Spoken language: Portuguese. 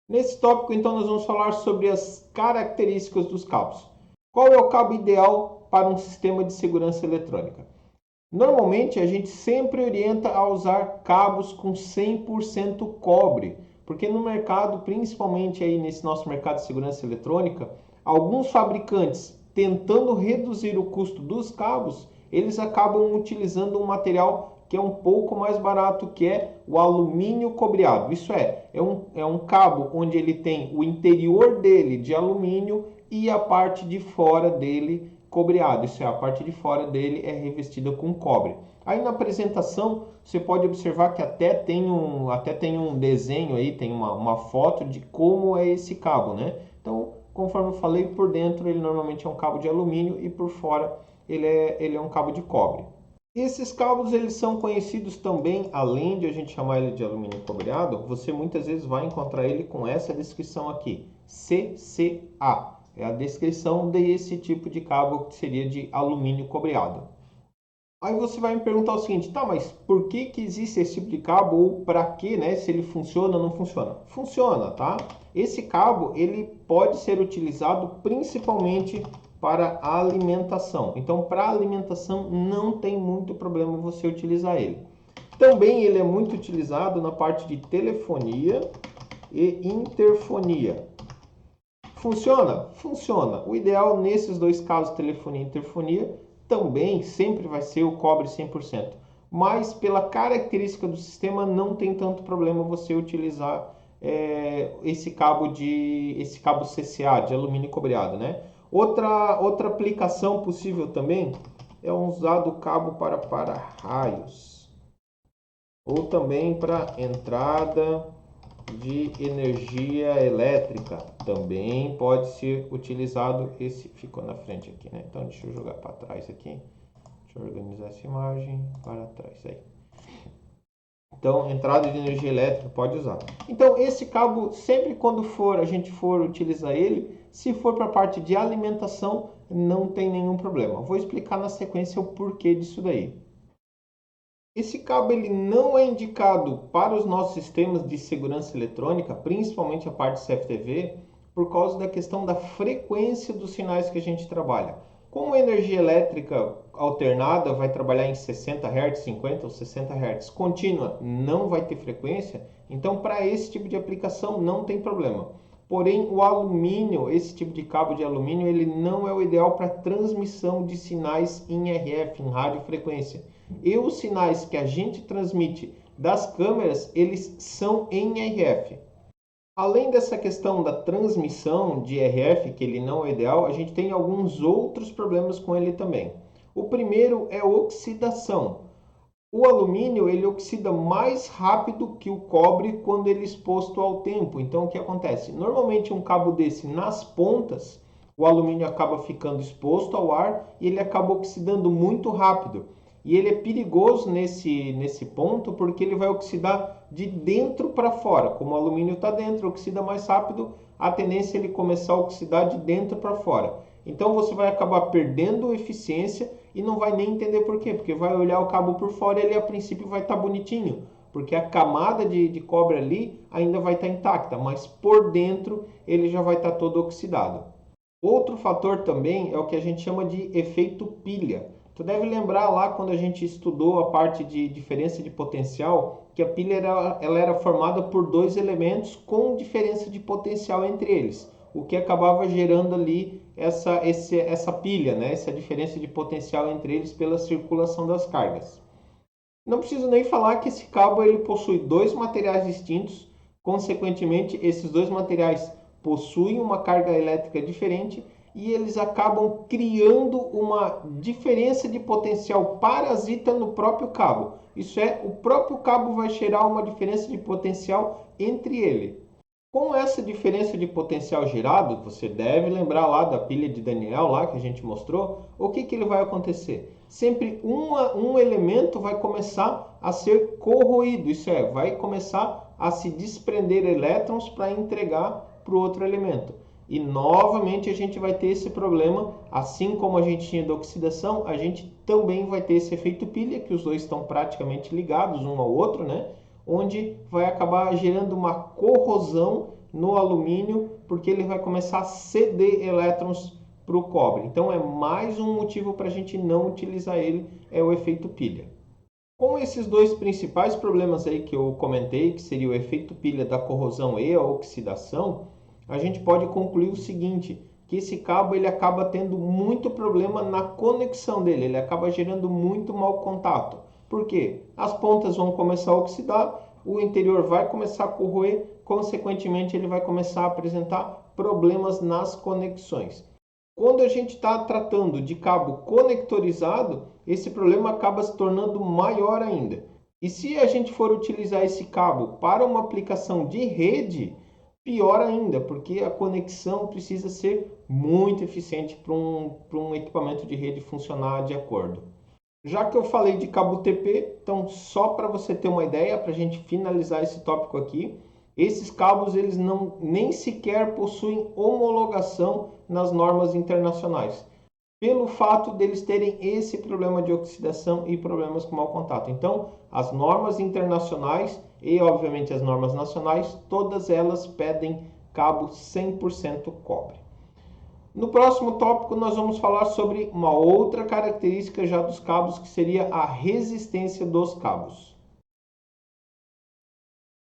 Nesse tópico, então, nós vamos falar sobre as características dos cabos. Qual é o cabo ideal para um sistema de segurança eletrônica? Normalmente, a gente sempre orienta a usar cabos com 100% cobre, porque no mercado, principalmente aí nesse nosso mercado de segurança eletrônica, alguns fabricantes, tentando reduzir o custo dos cabos, eles acabam utilizando um material que é um pouco mais barato, que é o alumínio cobreado. Isso é um cabo onde ele tem o interior dele de alumínio e a parte de fora dele cobreado. Isso é, a parte de fora dele é revestida com cobre. Aí na apresentação você pode observar que até tem um desenho aí, tem uma foto de como é esse cabo, né? Então, conforme eu falei, por dentro ele normalmente é um cabo de alumínio e por fora ele é um cabo de cobre. Esses cabos eles são conhecidos também, além de a gente chamar ele de alumínio cobreado, você muitas vezes vai encontrar ele com essa descrição aqui, CCA. É a descrição desse tipo de cabo que seria de alumínio cobreado. Aí você vai me perguntar o seguinte, tá, mas por que existe esse tipo de cabo ou para que, né, se ele funciona ou não funciona? Funciona, tá? Esse cabo, ele pode ser utilizado principalmente para a alimentação. Então, para alimentação não tem muito problema você utilizar ele. Também ele é muito utilizado na parte de telefonia e interfonia. Funciona? Funciona. O ideal nesses dois casos, telefonia e interfonia, também sempre vai ser o cobre 100%. Mas pela característica do sistema não tem tanto problema você utilizar esse cabo CCA, de alumínio cobreado, né? Outra aplicação possível também é usar o cabo para raios. Ou também para entrada de energia elétrica também pode ser utilizado. Esse ficou na frente aqui, né? Então deixa eu jogar para trás aqui, deixa eu organizar essa imagem para trás aí. Então, entrada de energia elétrica pode usar. Então, esse cabo, sempre quando a gente for utilizar ele, se for para a parte de alimentação, não tem nenhum problema. Vou explicar na sequência o porquê disso daí. Esse cabo ele não é indicado para os nossos sistemas de segurança eletrônica, principalmente a parte CFTV, por causa da questão da frequência dos sinais que a gente trabalha. Como a energia elétrica alternada vai trabalhar em 60 Hz, 50 ou 60 Hz, contínua não vai ter frequência, então para esse tipo de aplicação não tem problema. Porém, o alumínio, esse tipo de cabo de alumínio, ele não é o ideal para transmissão de sinais em RF, em radiofrequência. E os sinais que a gente transmite das câmeras, eles são em RF. Além dessa questão da transmissão de RF, que ele não é ideal, a gente tem alguns outros problemas com ele também. O primeiro é oxidação. O alumínio ele oxida mais rápido que o cobre quando ele é exposto ao tempo. Então o que acontece? Normalmente um cabo desse nas pontas, o alumínio acaba ficando exposto ao ar e ele acaba oxidando muito rápido. E ele é perigoso nesse ponto porque ele vai oxidar de dentro para fora. Como o alumínio está dentro, oxida mais rápido, a tendência é ele começar a oxidar de dentro para fora. Então você vai acabar perdendo eficiência e não vai nem entender por quê, porque vai olhar o cabo por fora e ele a princípio vai estar bonitinho, porque a camada de cobre ali ainda vai estar intacta, mas por dentro ele já vai estar todo oxidado. Outro fator também é o que a gente chama de efeito pilha. Tu deve lembrar lá quando a gente estudou a parte de diferença de potencial, que a pilha ela era formada por dois elementos com diferença de potencial entre eles, o que acabava gerando ali essa pilha, né? Essa diferença de potencial entre eles pela circulação das cargas. Não preciso nem falar que esse cabo ele possui dois materiais distintos, consequentemente esses dois materiais possuem uma carga elétrica diferente e eles acabam criando uma diferença de potencial parasita no próprio cabo. Isso é, o próprio cabo vai gerar uma diferença de potencial entre ele. Com essa diferença de potencial gerado, você deve lembrar lá da pilha de Daniel lá que a gente mostrou, o que ele vai acontecer? Sempre um elemento vai começar a ser corroído, isso é, vai começar a se desprender elétrons para entregar para o outro elemento. E novamente a gente vai ter esse problema, assim como a gente tinha da oxidação, a gente também vai ter esse efeito pilha, que os dois estão praticamente ligados um ao outro, né? Onde vai acabar gerando uma corrosão no alumínio, porque ele vai começar a ceder elétrons para o cobre. Então é mais um motivo para a gente não utilizar ele, é o efeito pilha. Com esses dois principais problemas aí que eu comentei, que seria o efeito pilha da corrosão e a oxidação, a gente pode concluir o seguinte, que esse cabo ele acaba tendo muito problema na conexão dele, ele acaba gerando muito mau contato. Por quê? As pontas vão começar a oxidar, o interior vai começar a corroer, consequentemente ele vai começar a apresentar problemas nas conexões. Quando a gente está tratando de cabo conectorizado, esse problema acaba se tornando maior ainda. E se a gente for utilizar esse cabo para uma aplicação de rede, pior ainda, porque a conexão precisa ser muito eficiente para um equipamento de rede funcionar de acordo. Já que eu falei de cabo TP, então só para você ter uma ideia, para a gente finalizar esse tópico aqui, esses cabos eles nem sequer possuem homologação nas normas internacionais, pelo fato deles terem esse problema de oxidação e problemas com mau contato. Então, as normas internacionais e, obviamente, as normas nacionais, todas elas pedem cabo 100% cobre. No próximo tópico, nós vamos falar sobre uma outra característica já dos cabos, que seria a resistência dos cabos.